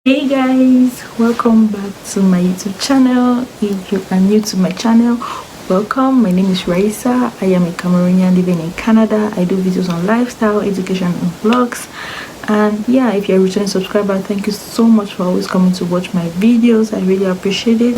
Hey guys, welcome back to my YouTube channel. If you are new to my channel, welcome. My name is Raisa. I am a Cameroonian living in Canada. I do videos on lifestyle, education, and vlogs. And yeah, if you're a returning subscriber, thank you so much for always coming to watch my videos. I really appreciate it,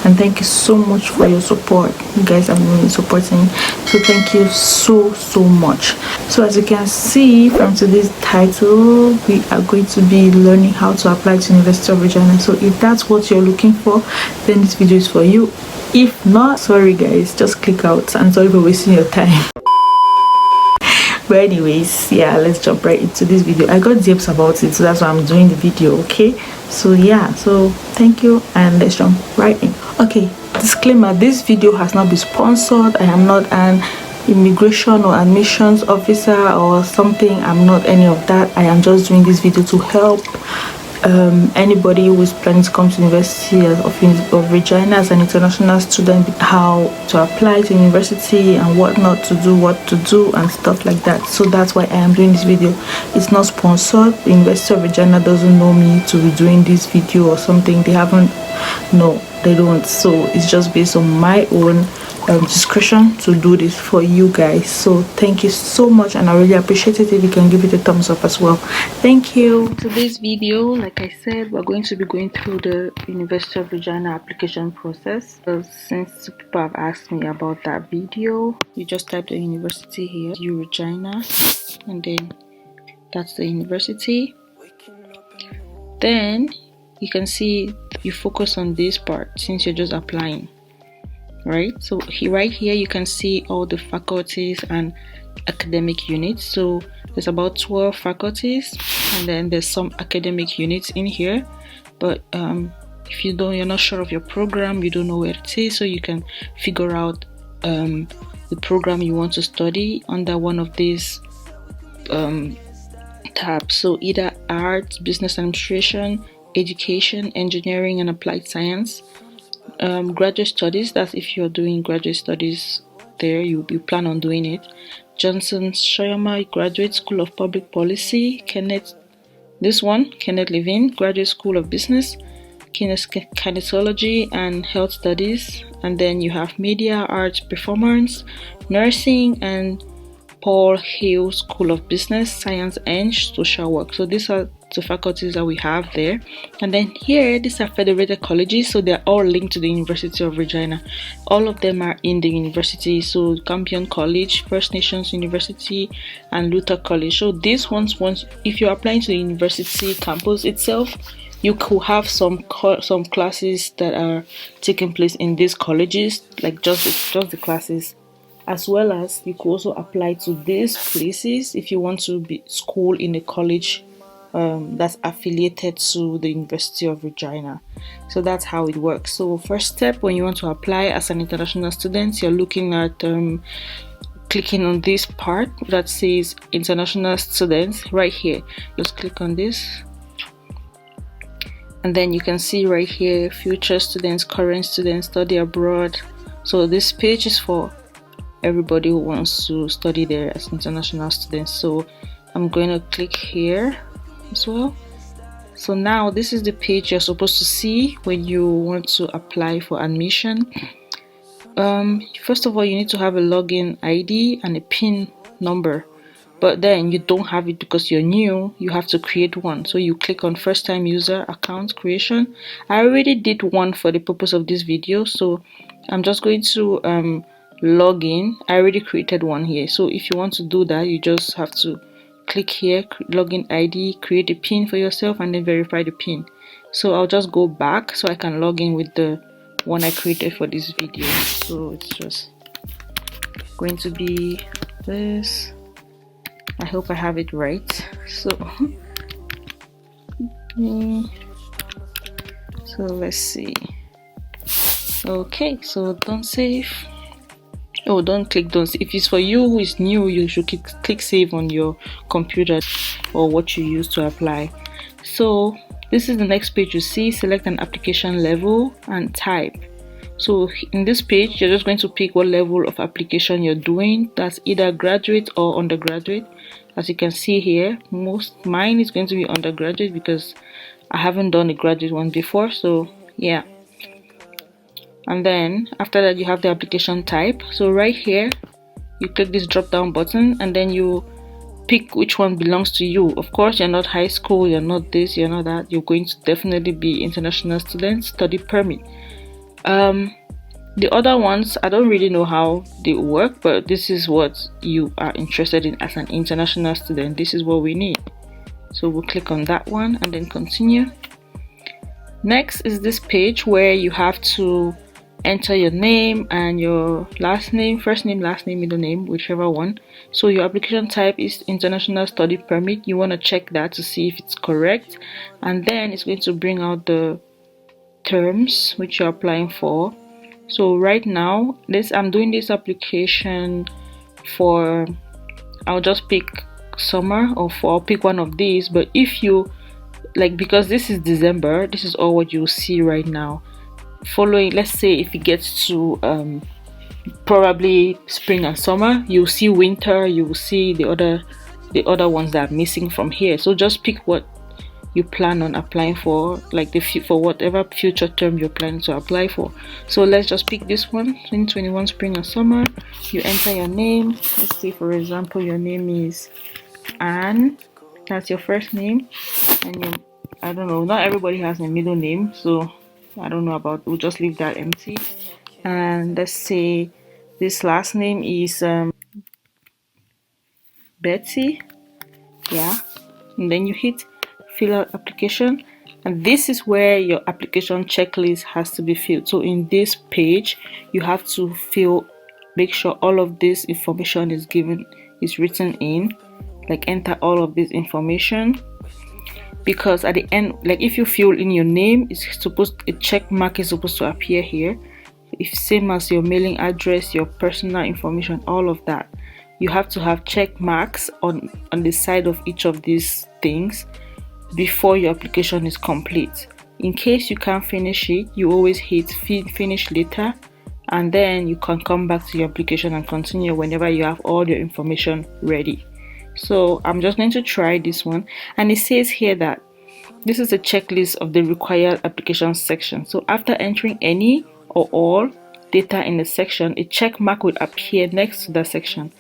and thank you so much for your support. You guys have been really supporting, so thank you so much. So as you can see from today's title, we are going to be learning how to apply to University of Regina. So if that's what you're looking for, then this video is for you. If not, sorry guys, just click out, and sorry for wasting your time. But anyways, yeah, let's jump right into this video. I got tips about it, so that's why I'm doing the video. Okay, so yeah, so thank you, and let's jump right in. Okay, disclaimer: this video has not been sponsored. I am not an immigration or admissions officer or something. I'm not any of that. I am just doing this video to help anybody who is planning to come to University of Regina as an international student, how to apply to university and what not to do, what to do, and stuff like that. So that's why I am doing this video. It's not sponsored. The University of Regina doesn't know me to be doing this video or something. They haven't. No, they don't. So it's just based on my own discretion to do this for you guys. So thank you so much, and I really appreciate it if you can give it a thumbs up as well. Thank you. Today's video, like I said, we're going to be going through the University of Regina application process. So since people have asked me about that video, you just type the university here, U Regina, and then that's the university. Then you can see you focus on this part since you're just applying, right? So right here you can see all the faculties and academic units. So there's about 12 faculties, and then there's some academic units in here. But if you're not sure of your program, you don't know where it is, so you can figure out the program you want to study under one of these tabs. So either arts, business administration, education, engineering and applied science, graduate studies, that's if you're doing graduate studies there, you plan on doing it. Johnson Shoyama Graduate School of Public Policy, Kenneth Levin Graduate School of Business, Kinesiology and Health Studies, and then you have Media, Arts, Performance, Nursing, and Paul Hill School of Business, Science and Social Work. So these are the faculties that we have there. And then here, these are federated colleges, so they're all linked to the University of Regina. All of them are in the university. So Campion College, First Nations University, and Luther College. So these ones, if you're applying to the university campus itself, you could have some classes that are taking place in these colleges, like just the classes, as well as you could also apply to these places if you want to be school in a college that's affiliated to the University of Regina. So that's how it works. So first step, when you want to apply as an international student, you're looking at clicking on this part that says international students right here. Just click on this, and then you can see right here future students, current students, study abroad. So this page is for everybody who wants to study there as international students. So I'm going to click here as well. So now this is the page you're supposed to see when you want to apply for admission. First of all, you need to have a login ID and a PIN number, but then you don't have it because you're new. You have to create one. So you click on first time user account creation. I already did one for the purpose of this video, so I'm just going to log in. I already created one here. So if you want to do that, you just have to click here, login ID, create a PIN for yourself, and then verify the PIN. So I'll just go back so I can log in with the one I created for this video. So it's just going to be this. I hope I have it right. So so let's see. Okay, so don't save. Oh, don't click don't save. If it's for you who is new, you should click save on your computer or what you use to apply. So this is the next page. You see, select an application level and type. So in this page, you're just going to pick what level of application you're doing. That's either graduate or undergraduate. As you can see here, mine is going to be undergraduate because I haven't done a graduate one before, so yeah. And then after that, you have the application type. So right here, you click this drop down button and then you pick which one belongs to you. Of course, you're not high school, you're not this, you're not that. You're going to definitely be international student study permit. The other ones, I don't really know how they work, but this is what you are interested in as an international student. This is what we need. So we'll click on that one and then continue. Next is this page where you have to enter your name and your last name, first name, last name, middle name, whichever one. So your application type is international study permit. You want to check that to see if it's correct, and then it's going to bring out the terms which you're applying for. So right now, I'm doing this application for, I'll just pick summer, or I'll pick one of these. But if you like, because this is December, this is all what you'll see right now. Following, let's say if it gets to probably spring and summer, you'll see winter, you will see the other ones that are missing from here. So just pick what you plan on applying for, like for whatever future term you're planning to apply for. So let's just pick this one, 2021 spring and summer. You enter your name. Let's say for example your name is Anne. That's your first name, and I don't know, not everybody has a middle name, so I don't know about, we'll just leave that empty. And let's say this last name is Betty. Yeah, and then you hit fill out application, and this is where your application checklist has to be filled. So in this page, you have to make sure all of this information is written in, like enter all of this information, because at the end, like if you fill in your name, a check mark is supposed to appear here. If same as your mailing address, your personal information, all of that, you have to have check marks on the side of each of these things before your application is complete. In case you can't finish it, you always hit finish later, and then you can come back to your application and continue whenever you have all your information ready. So I'm just going to try this one, and it says here that this is a checklist of the required application section. So after entering any or all data in the section, a check mark will appear next to that section.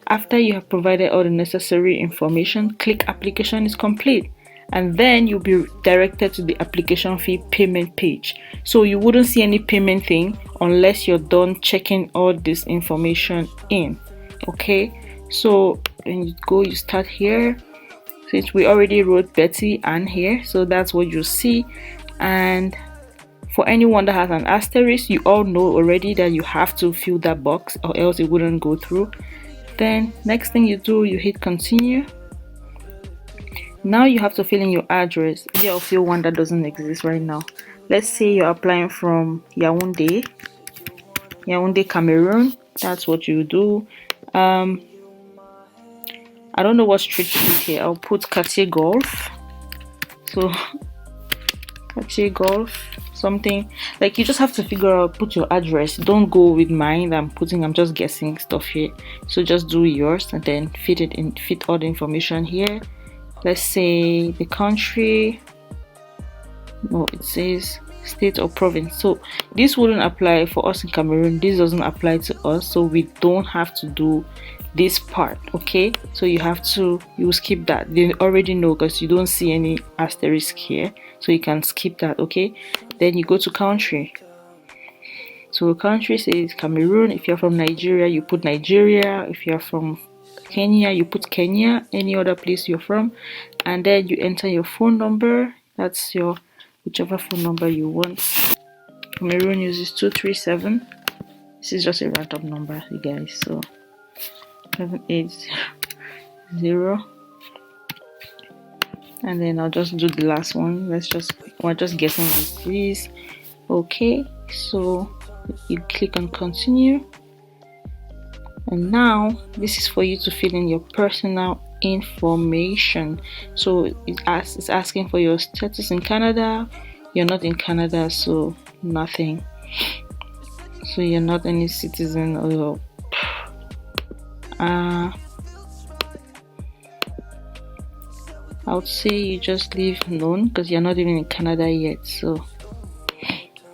After you have provided all the necessary information, click application is complete, and then you'll be directed to the application fee payment page. So you wouldn't see any payment thing unless you're done checking all this information in. Okay, so when you start here, since we already wrote Betty Ann here, so that's what you see. And for anyone that has an asterisk, you all know already that you have to fill that box or else it wouldn't go through. Then next thing you do, you hit continue. Now you have to fill in your address. You'll fill one that doesn't exist right now. Let's say you're applying from Yaoundé, Cameroon. That's what you do. I don't know what street to put here. I'll put Quartier Golf. So Quartier Golf, something like, you just have to figure out, put your address. Don't go with mine I'm just guessing stuff here. So just do yours and then fit all the information here. Let's say the country, no, it says state or province. So this wouldn't apply for us in Cameroon. This doesn't apply to us, so we don't have to do this part. Okay, so you will skip that. They already know because you don't see any asterisk here, so you can skip that. Okay, then you go to country. So country says Cameroon. If you're from Nigeria, you put Nigeria. If you're from Kenya, you put Kenya, any other place you're from, and then you enter your phone number. That's your whichever phone number you want. Cameroon uses 237. This is just a random number, you guys. So 780, and then I'll just do the last one. We're just guessing with this. Okay, so you click on continue, and now this is for you to fill in your personal information. So it's asking for your status in Canada. You're not in Canada, so nothing. So you're not any citizen, or I would say you just leave none because you're not even in Canada yet. So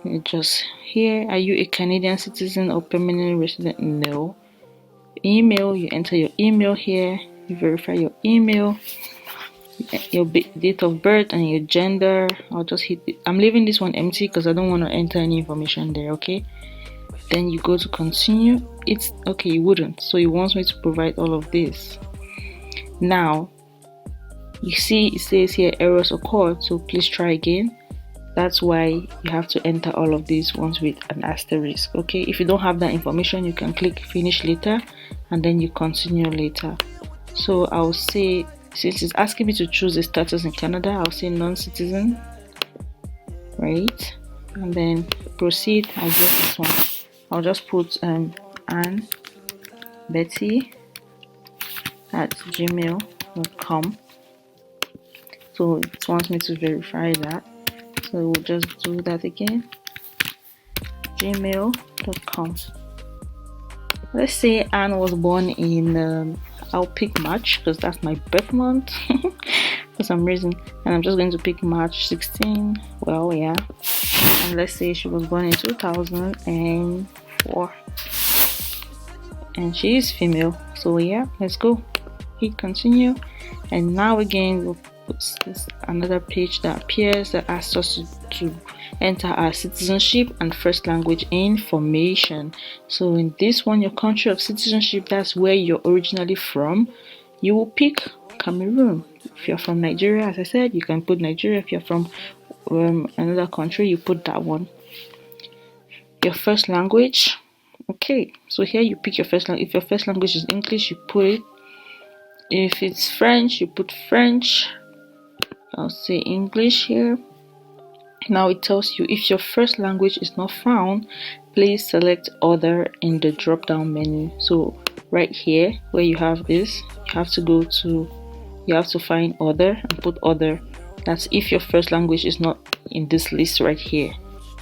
you just here, are you a Canadian citizen or permanent resident? No. Email, you enter your email here, you verify your email, your date of birth and your gender. I'll just hit it. I'm leaving this one empty because I don't want to enter any information there. Okay, then you go to continue. It's okay, you wouldn't, so it wants me to provide all of this. Now you see it says here errors occurred, so please try again. That's why you have to enter all of these ones with an asterisk. Okay, if you don't have that information, you can click finish later and then you continue later. So I'll say, since it's asking me to choose a status in Canada, I'll say non-citizen, right? And then proceed. I'll get this one. I'll just put Ann Betty at gmail.com. So it wants me to verify that. So we'll just do that again. gmail.com. Let's say Anne was born in I'll pick March because that's my birth month for some reason, and I'm just going to pick March 16. Well, yeah, and let's say she was born in 2004 and she is female. So yeah, let's go, hit continue. And now again we'll put this another page that appears that asks us to enter our citizenship and first language information. So in this one, your country of citizenship, that's where you're originally from. You will pick Cameroon. If you're from Nigeria, as I said, you can put Nigeria. If you're from another country, you put that one. Your first language, okay, so here you pick your first language. If your first language is English, you put it. If it's French, you put French. I'll say English here. Now it tells you if your first language is not found, please select other in the drop down menu. So right here where you have this, you have to find other and put other. That's if your first language is not in this list right here.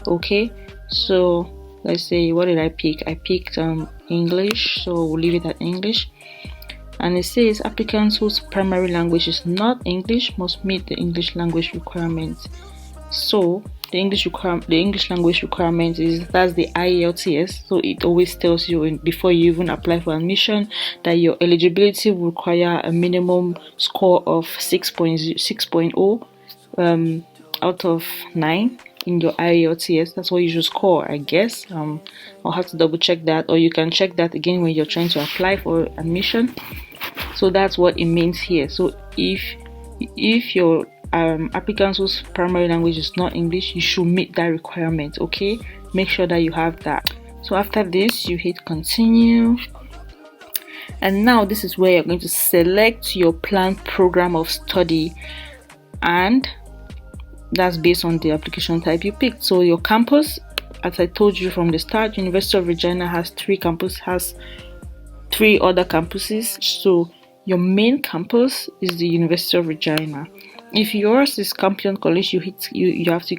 Okay, so let's say, what did I pick? I picked English, so we'll leave it at English. And it says applicants whose primary language is not English must meet the English language requirements. So the English language requirement that's the IELTS. So it always tells you before you even apply for admission that your eligibility will require a minimum score of 6.0 out of 9 in your IELTS. That's what you should score, I guess. I'll have to double check that, or you can check that again when you're trying to apply for admission. So that's what it means here. So if your applicants whose primary language is not English, you should meet that requirement. Okay, make sure that you have that. So after this, you hit continue, and now this is where you're going to select your planned program of study, and that's based on the application type you picked. So your campus, as I told you from the start, University of Regina has 3 other campuses. So your main campus is the University of Regina. If yours is Campion College, you have to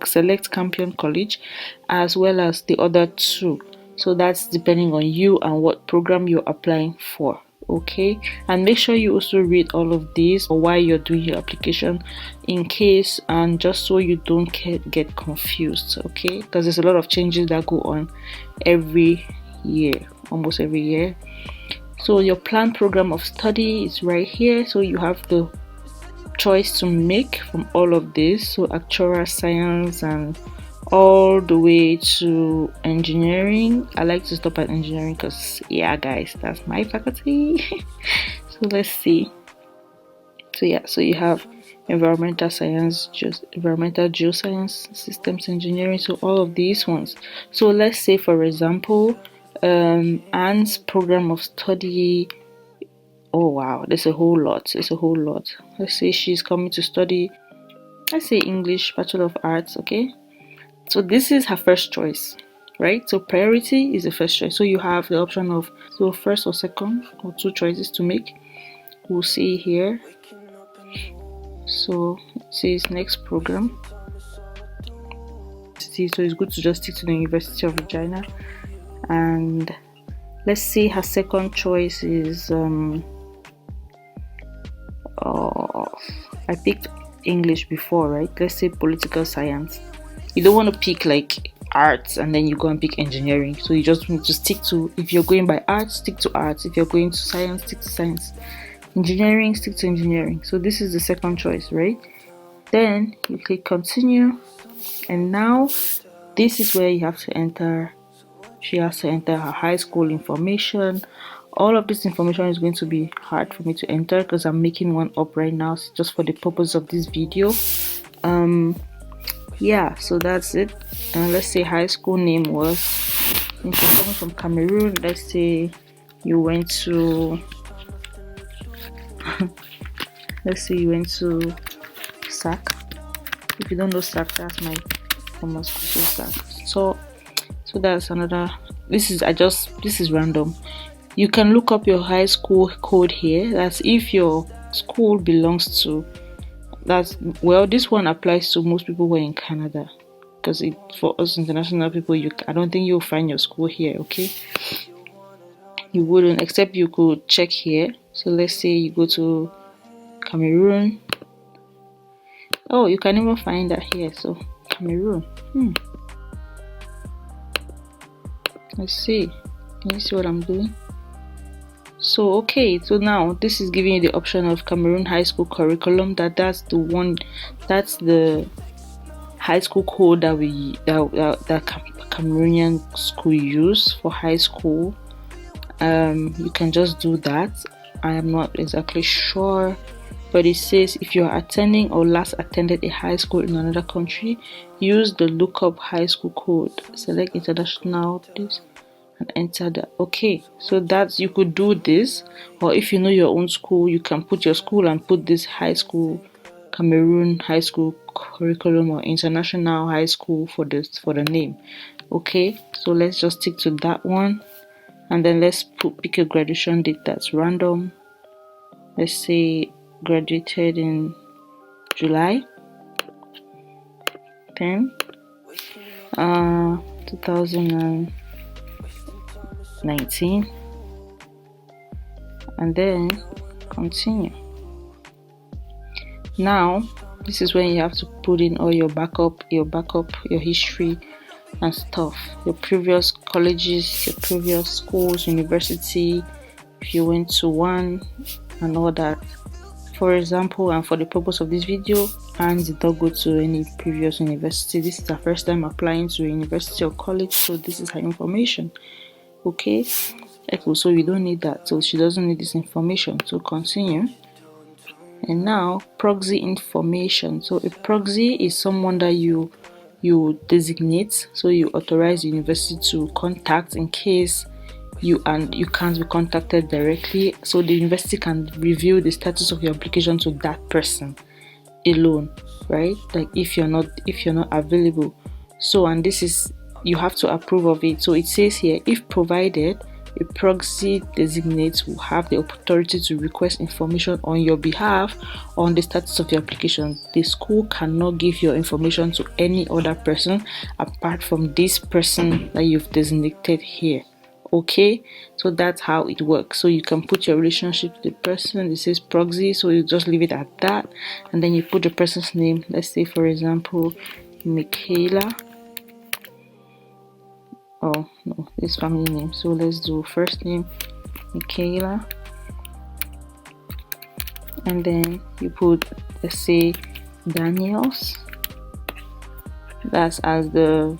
select Campion College as well as the other 2. So that's depending on you and what program you're applying for. Okay, and make sure you also read all of these while you're doing your application, in case, and just so you don't get confused. Okay, because there's a lot of changes that go on every year, almost every year. So your planned program of study is right here. So you have the choice to make from all of this. So actuarial science and all the way to engineering. I like to stop at engineering because, yeah, guys, that's my faculty. So let's see. So yeah, so you have environmental science, environmental geoscience, systems engineering. So all of these ones. So let's say, for example, Anne's program of study. Oh wow, there's a whole lot. Let's say she's coming to study, let's say English, Bachelor of Arts. Okay, so this is her first choice, right? So priority is the first choice. So you have the option of first or second, or 2 choices to make. We'll see here. So it says next program. So it's good to just stick to the University of Regina. And let's see, her second choice is I picked English before, right? Let's say political science. You don't want to pick like arts and then you go and pick engineering. So you just need to stick to, if you're going by arts, stick to arts. If you're going to science, stick to science. Engineering, stick to engineering. So this is the second choice, right? Then you click continue, and now this is where you have to enter. She has to enter her high school information. All of this information is going to be hard for me to enter because I'm making one up right now just for the purpose of this video. Yeah, so that's it. Let's say high school name was, if you're coming from Cameroon, let's say you went to let's say you went to SAC. If you don't know SAC, that's my former school, SAC. So that's another. This is random. You can look up your high school code here. That's if your school belongs to. This one applies to most people who are in Canada, because for us international people, I don't think you'll find your school here. Okay, you wouldn't, except you could check here. So let's say you go to Cameroon. Oh, you can even find that here. So Cameroon. Let's see. Can you see what I'm doing? So okay, so now this is giving you the option of Cameroon high school curriculum. That's the high school code that Cameroonian school use for high school. You can just do that. I am not exactly sure, but it says if you are attending or last attended a high school in another country, use the lookup high school code. Select international this and enter that. Okay, so that's, you could do this, or if you know your own school, you can put your school and put this high school, Cameroon high school curriculum, or international high school for the name. Okay, so let's just stick to that one, and then let's pick a graduation date that's random. Let's say graduated in July 10, 2019, and then continue. Now this is when you have to put in all your backup, your history and stuff, your previous colleges, your previous schools, university, if you went to one, and all that. For example, and for the purpose of this video, Anne did not go to any previous university. This is her first time applying to a university or college, so this is her information. Okay, so we don't need that, so she doesn't need this information. So continue. And now proxy information. So a proxy is someone that you designate, so you authorize the university to contact in case you can't be contacted directly, so the university can review the status of your application to that person alone, right? Like if you're not available. So, and this is, you have to approve of it. So it says here, if provided, a proxy designate will have the authority to request information on your behalf on the status of your application. The school cannot give your information to any other person apart from this person that you've designated here. Okay, so that's how it works. So you can put your relationship to the person. This is proxy, so you just leave it at that, and then you put the person's name. Let's say, for example, Michaela. Oh no, this family name. So let's do first name, Michaela, and then you put, let's say, Daniels. That's as the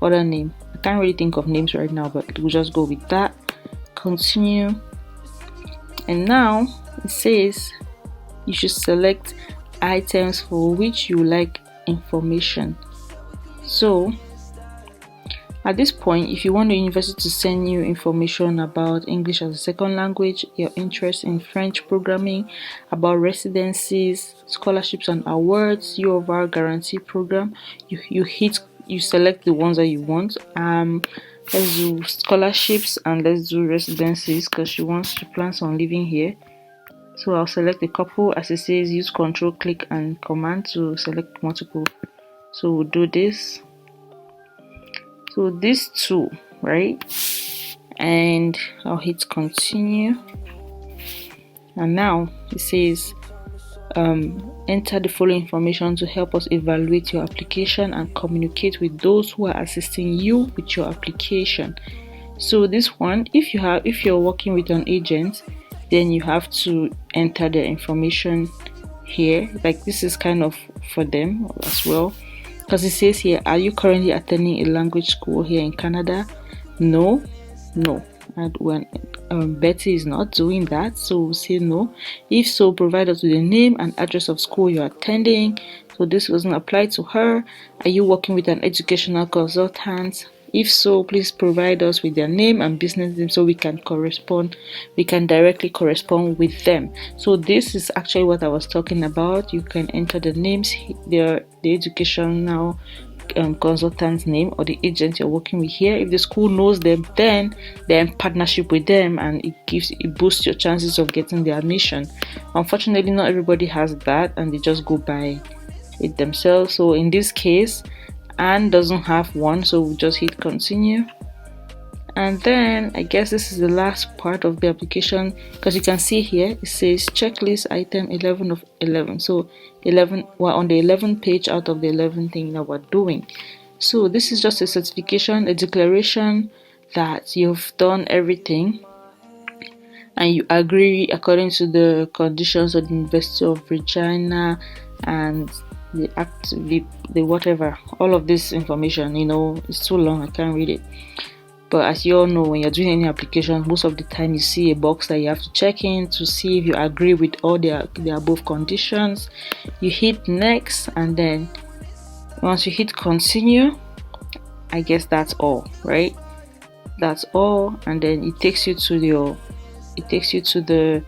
other name. I can't really think of names right now, but we'll just go with that. Continue. And now it says you should select items for which you like information. So at this point, if you want the university to send you information about English as a second language, your interest in French programming, about residencies, scholarships and awards, U of R guarantee program, you select the ones that you want. Let's do scholarships and let's do residencies because she wants to plan on living here. So I'll select a couple. As it says, use control, click and command to select multiple. So we'll do this. So these two, right? And I'll hit continue. And now it says enter the following information to help us evaluate your application and communicate with those who are assisting you with your application. So this one, if you're working with an agent, then you have to enter the information here. Like, this is kind of for them as well, because it says here, are you currently attending a language school here in Canada? No. And when Betty is not doing that, so we'll say no. If so, provide us with the name and address of school you're attending. So this doesn't apply to her. Are you working with an educational consultant? If so, please provide us with their name and business name so we can directly correspond with them. So this is actually what I was talking about. You can enter the names, the educational consultant's name or the agent you're working with here. If the school knows them, then they're in partnership with them, and it boosts your chances of getting the admission. Unfortunately, not everybody has that, and they just go by it themselves. So in this case, Anne doesn't have one, so we'll just hit continue. And then I guess this is the last part of the application, because you can see here it says checklist item 11 of 11. So 11, we're on the 11th page out of the 11 thing that we're doing. So this is just a certification, a declaration that you've done everything and you agree according to the conditions of the University of Regina and the act, the whatever, all of this information. It's too long, I can't read it. But as you all know, when you're doing any application, most of the time you see a box that you have to check in to see if you agree with all the above conditions. You hit next, and then once you hit continue, I guess that's all, right? That's all, and then it takes you to the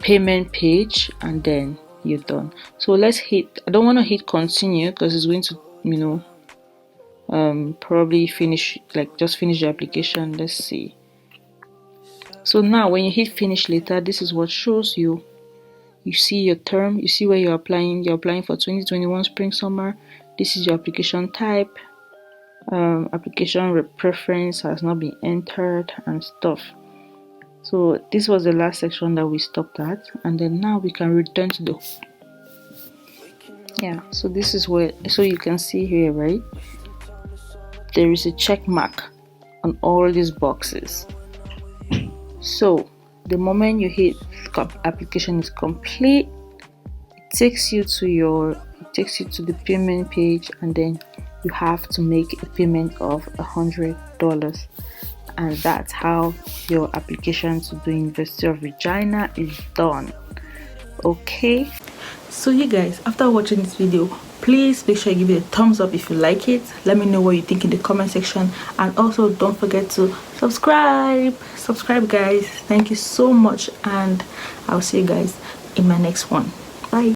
payment page, and then you're done. So let's hit. I don't want to hit continue because it's going to, probably just finish the application. Let's see. So now when you hit finish later, this is what shows you. You see your term, you see where you're applying for 2021 spring summer. This is your application type. Application preference has not been entered and stuff. So this was the last section that we stopped at, and then now we can return to the so this is where, so you can see here, right, there is a check mark on all these boxes. So the moment you hit application is complete, it takes you to the payment page, and then you have to make a payment of $100, and that's how your application to the University of Regina is done. Okay, so you guys, after watching this video, please make sure you give it a thumbs up if you like it. Let me know what you think in the comment section, and also don't forget to subscribe guys. Thank you so much, and I'll see you guys in my next one. Bye.